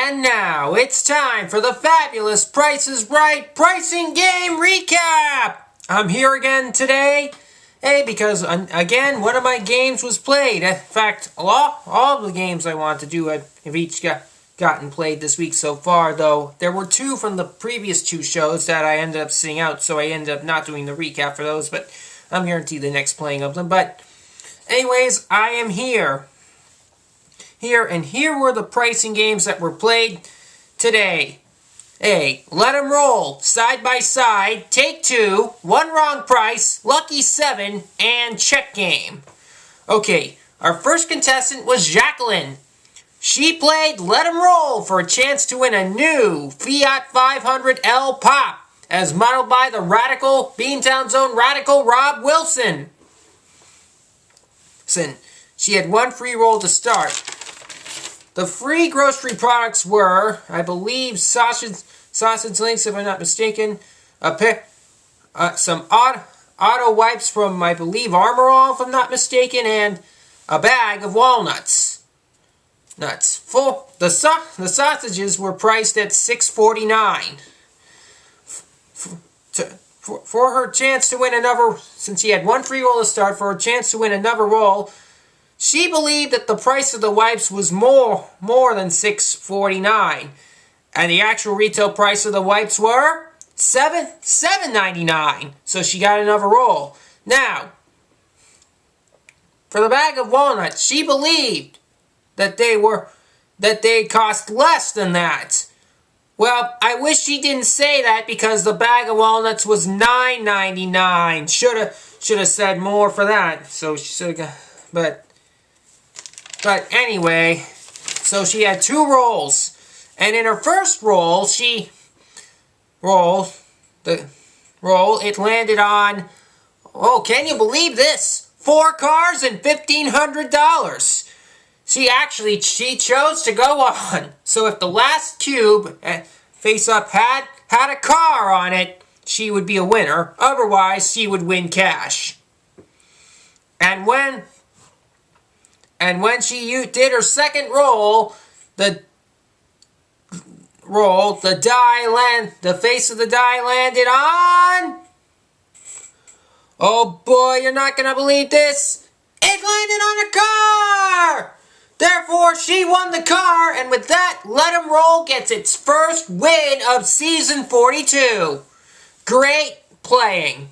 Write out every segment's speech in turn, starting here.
And now it's time for the fabulous Price is Right pricing game recap. I'm here again today, because again one of my games was played. In fact, all the games I want to do have each gotten played this week so far. Though there were two from the previous two shows that I ended up sitting out, so I ended up not doing the recap for those. But I'm guaranteed the next playing of them. But anyways, I am here. And here were the pricing games that were played today. A. Let 'em roll, side by side, take two, one wrong price, lucky 7, and check game. Okay, our first contestant was Jacqueline. She played Let 'em roll for a chance to win a new Fiat 500 L Pop, as modeled by the Radical, Beantown's own Radical Rob Wilson. She had one free roll to start. The free grocery products were, I believe, sausage links, if I'm not mistaken, some auto wipes from, I believe, Armor All, if I'm not mistaken, and a bag of walnuts. The sausages were priced at $6.49. For her chance to win another, since she had one free roll to start, for her chance to win another roll, she believed that the price of the wipes was more than $6.49, and the actual retail price of the wipes were $7.99. So she got another roll. Now, for the bag of walnuts, she believed that they cost less than that. Well, I wish she didn't say that, because the bag of walnuts was $9.99. Should have said more for that. So she should have got, But anyway, so she had two rolls. And in her first roll, it landed on, oh, can you believe this? 4 cars and $1,500. She chose to go on. So if the last cube face-up had a car on it, she would be a winner. Otherwise, she would win cash. And when she did her second roll, the face of the die landed on... Oh boy, you're not gonna believe this! It landed on a car! Therefore, she won the car, and with that, Let 'em Roll gets its first win of Season 42. Great playing.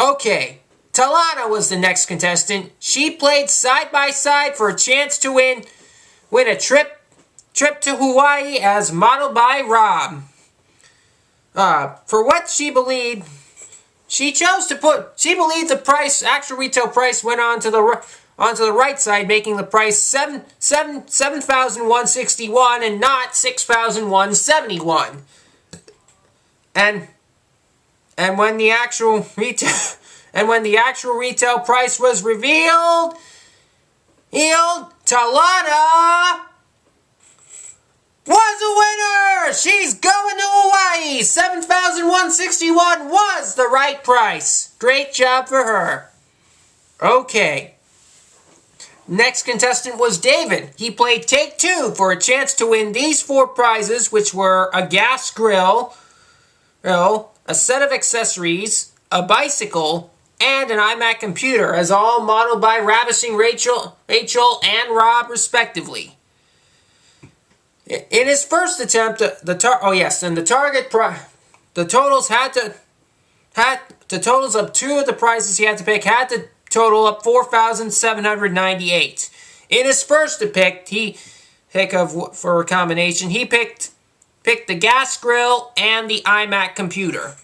Okay. Talana was the next contestant. She played side by side for a chance to win a trip to Hawaii, as modeled by Rob. For what she believed, she believed the actual retail price went onto the right side, making the price $7,161 and not $6,171. And when the actual retail price was revealed, Talana was a winner! She's going to Hawaii! $7,161 was the right price. Great job for her. Okay. Next contestant was David. He played Take Two for a chance to win these 4 prizes, which were a gas grill, a set of accessories, a bicycle, and an iMac computer, as all modeled by Ravishing Rachel and Rob, respectively. In his first attempt, the totals of 2 of the prizes he had to pick had to total up $4,798. In his first for a combination, he picked the gas grill and the iMac computer.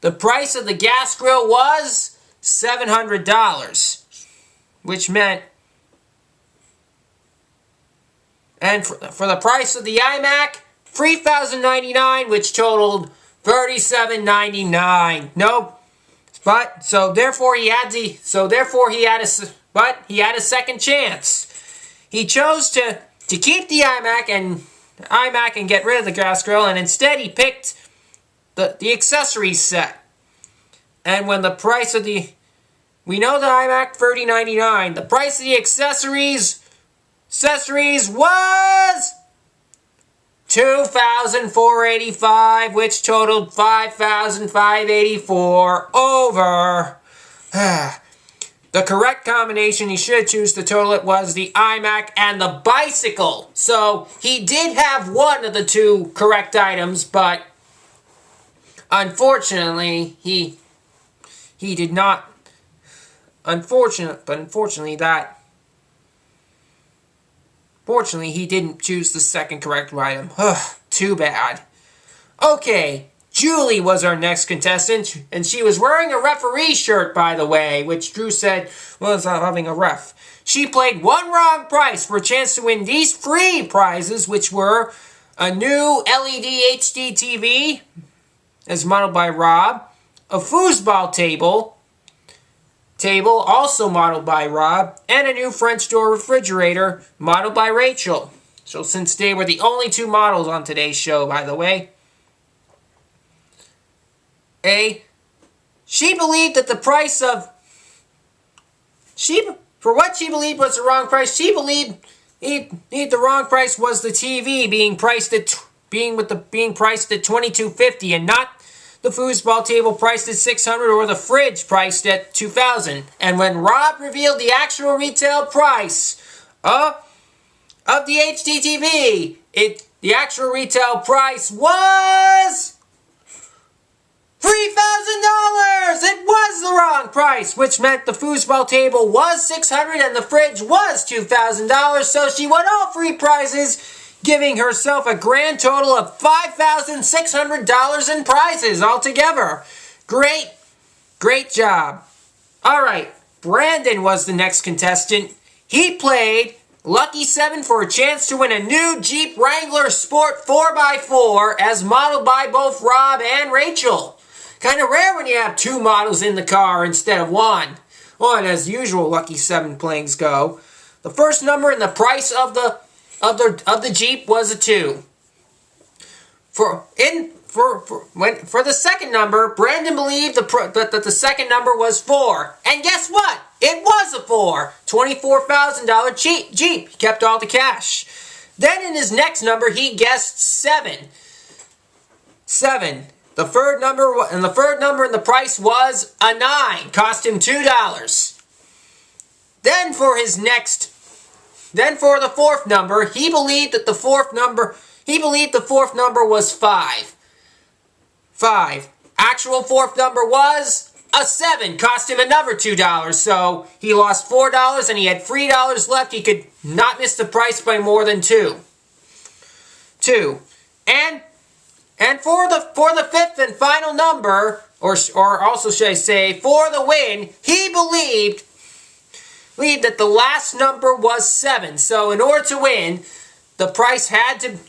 The price of the gas grill was $700, which meant, and for the price of the iMac, $3,099, which totaled $37.99. Nope. But therefore he had a second chance. He chose to keep the iMac and get rid of the gas grill, and instead he picked the accessories set. And when the price of we know the iMac $30.99, the price of the accessories accessories was $2,485, which totaled $5,584 over. The correct combination he should choose to total it was the iMac and the bicycle. So he did have one of the two correct items, but unfortunately he did not. Unfortunately he didn't choose the second correct item. Ugh, too bad. Okay. Julie was our next contestant, and she was wearing a referee shirt, by the way, which Drew said was having a ref. She played one wrong price for a chance to win these free prizes, which were a new LED HDTV, as modeled by Rob, a foosball table, also modeled by Rob, and a new French door refrigerator, modeled by Rachel. So since they were the only two models on today's show, by the way. She believed that the price of... For what she believed was the wrong price, she believed the wrong price was the TV being priced at $2,250 and not the foosball table priced at $600 or the fridge priced at $2,000. And when Rob revealed the actual retail price of the HDTV, the actual retail price was $3,000! It was the wrong price, which meant the foosball table was $600 and the fridge was $2,000, so she won all three prizes, giving herself a grand total of $5,600 in prizes altogether. Great job. Alright, Brandon was the next contestant. He played Lucky 7 for a chance to win a new Jeep Wrangler Sport 4x4 as modeled by both Rob and Rachel. Kind of rare when you have two models in the car instead of one. Well, and as usual, Lucky 7 playings go. The first number in the price of the Jeep was a 2. For the second number, Brandon believed that the second number was 4. And guess what? It was a 4. $24,000 Jeep. He kept all the cash. Then in his next number, he guessed 7. 7. The third number in the price was a 9. Cost him $2. Then for the fourth number, he believed the fourth number was 5. 5. Actual fourth number was a 7. Cost him another $2. So he lost $4 and he had $3 left. He could not miss the price by more than 2. And for the fifth and final number, or also should I say, for the win, he believed that the last number was 7. So in order to win, the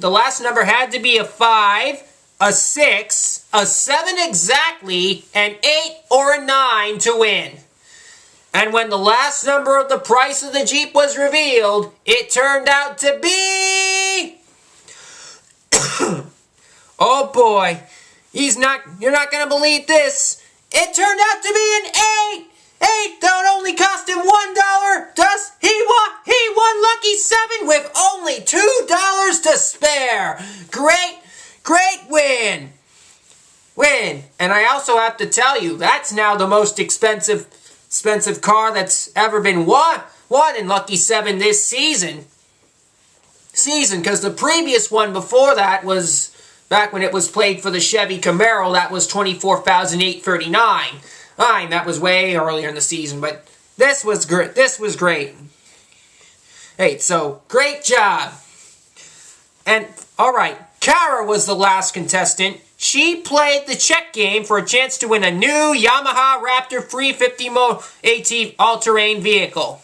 last number had to be a 5, a 6, a 7 exactly, an 8 or a 9 to win. And when the last number of the price of the Jeep was revealed, it turned out to be... Oh boy, you're not gonna believe this. It turned out to be an 8. 8 that only cost him $1. Thus, he won Lucky 7 with only $2 to spare. Great win. And I also have to tell you, that's now the most expensive car that's ever been won in Lucky 7 this season. Because the previous one before that was back when it was played for the Chevy Camaro. That was $24,839. That was way earlier in the season, but this was great. Hey, so great job. And all right, Kara was the last contestant. She played the check game for a chance to win a new Yamaha Raptor 350 AT all-terrain vehicle.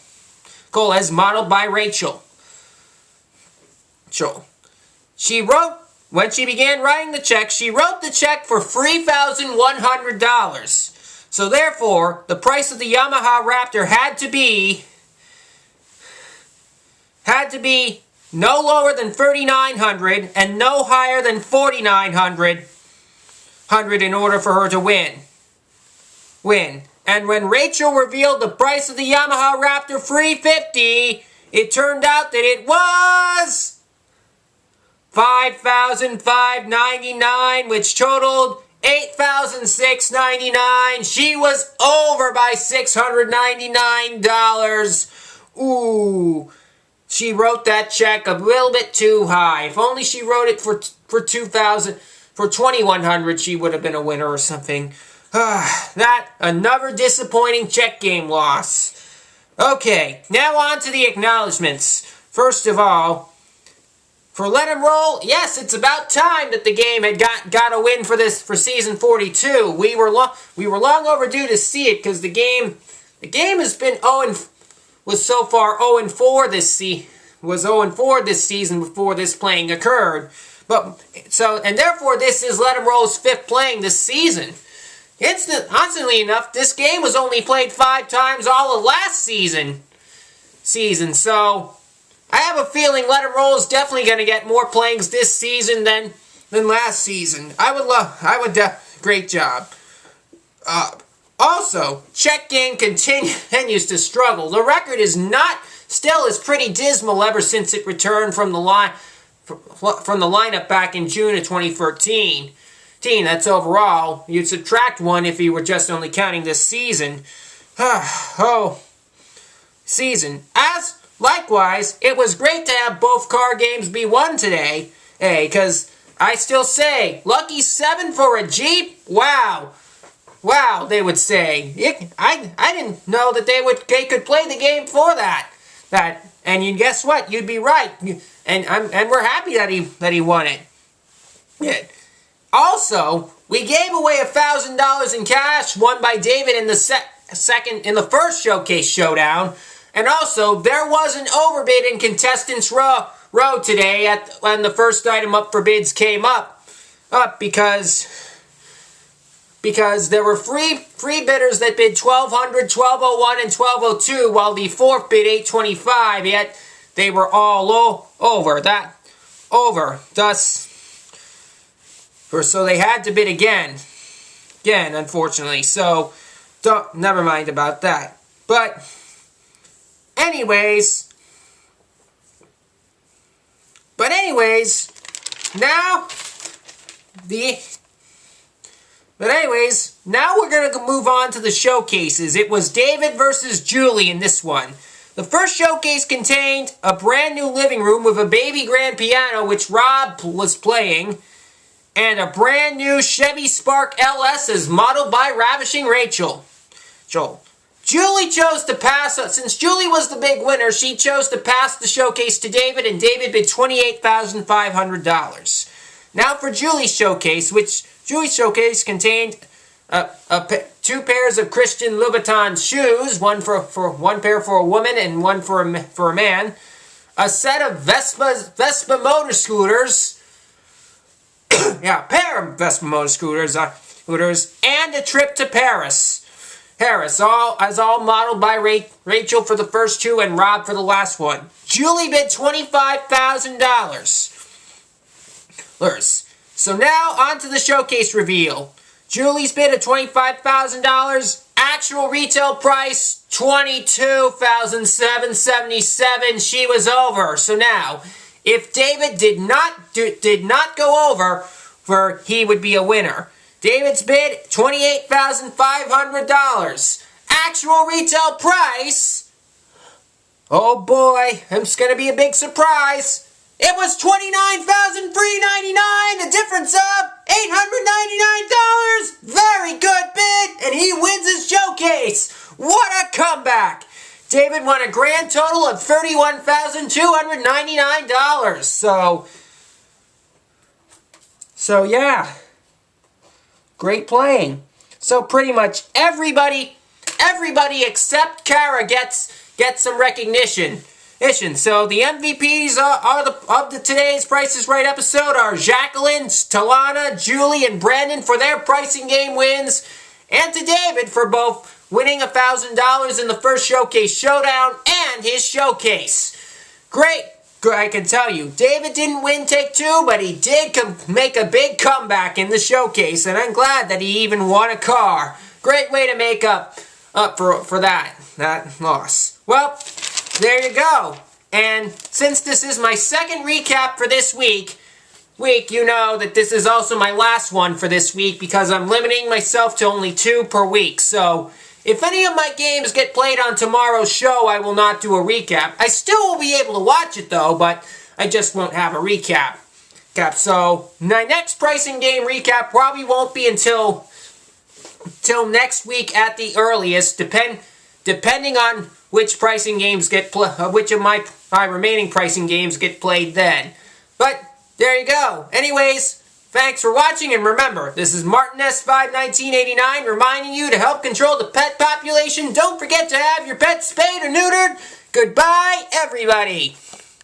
Cool, as modeled by Rachel. When she began writing the check, she wrote the check for $3,100. So therefore, the price of the Yamaha Raptor had to be no lower than $3,900 and no higher than $4,900 in order for her to win. And when Rachel revealed the price of the Yamaha Raptor 350, It turned out that it was $5,599, which totaled $8,699. She was over by $699. Ooh, she wrote that check a little bit too high. If only she wrote it for $2,100, she would have been a winner or something. That another disappointing check game loss. Okay, now on to the acknowledgments. First of all, for Let 'Em Roll, yes, it's about time that the game had got a win for season 42. We were long overdue to see it because the game has been was so far 0-4 this season before this playing occurred. And therefore this is Let 'Em Roll's 5th playing this season. Constantly enough, this game was only played 5 times all of last season. So I have a feeling Let 'Em Roll is definitely going to get more playings this season than last season. Great job. Also, check game continues to struggle. The record is still pretty dismal ever since it returned from the lineup back in June of 2013. That's overall. You'd subtract 1 if you were just only counting this season. Likewise, it was great to have both car games be won today. Hey, because I still say, lucky 7 for a Jeep? Wow, they would say. I didn't know that they could play the game for that. And you guess what? You'd be right. And we're happy that he won it. Yeah. Also, we gave away $1,000 in cash won by David in the first showcase showdown. And also, there was an overbid in Contestants Row today when the first item up for bids came up because there were free bidders that bid $1,200, $1,201, and $1,202, while the fourth bid $825. Yet they were all over. So they had to bid again, unfortunately. So never mind about that. But anyways, now we're going to move on to the showcases. It was David versus Julie in this one. The first showcase contained a brand new living room with a baby grand piano, which Rob was playing, and a brand new Chevy Spark LS as modeled by Ravishing Rachel. Julie chose to pass. Since Julie was the big winner, she chose to pass the showcase to David, and David bid $28,500. Now for Julie's showcase, Julie's showcase contained 2 pairs of Christian Louboutin shoes, one pair for a woman and one for a man, a set of Vespa motor scooters, a pair of Vespa motor scooters, and a trip to Paris, all modeled by Rachel for the first 2 and Rob for the last one. Julie bid $25,000. So now on to the showcase reveal. Julie's bid at $25,000. Actual retail price $22,777. She was over. So now, if David did not go over, he would be a winner. David's bid $28,500. Actual retail price. Oh boy, it's gonna be a big surprise. It was $29,399, a difference of $899. Very good bid, and he wins his showcase. What a comeback! David won a grand total of $31,299. So yeah, great playing. So pretty much everybody except Kara gets some recognition. So the MVPs of today's Price is Right episode are Jacqueline, Talana, Julie, and Brandon for their pricing game wins, and to David for both winning $1,000 in the first showcase showdown and his showcase. Great, I can tell you, David didn't win take 2, but he did make a big comeback in the showcase, and I'm glad that he even won a car. Great way to make up for that loss. Well, there you go. And since this is my second recap for this week, you know that this is also my last one for this week because I'm limiting myself to only 2 per week. So if any of my games get played on tomorrow's show, I will not do a recap. I still will be able to watch it though, but I just won't have a recap. So my next pricing game recap probably won't be until next week at the earliest, depending on which pricing games which of my remaining pricing games get played then. But there you go. Anyways, thanks for watching, and remember, this is Martin S51989 reminding you to help control the pet population. Don't forget to have your pets spayed or neutered. Goodbye, everybody.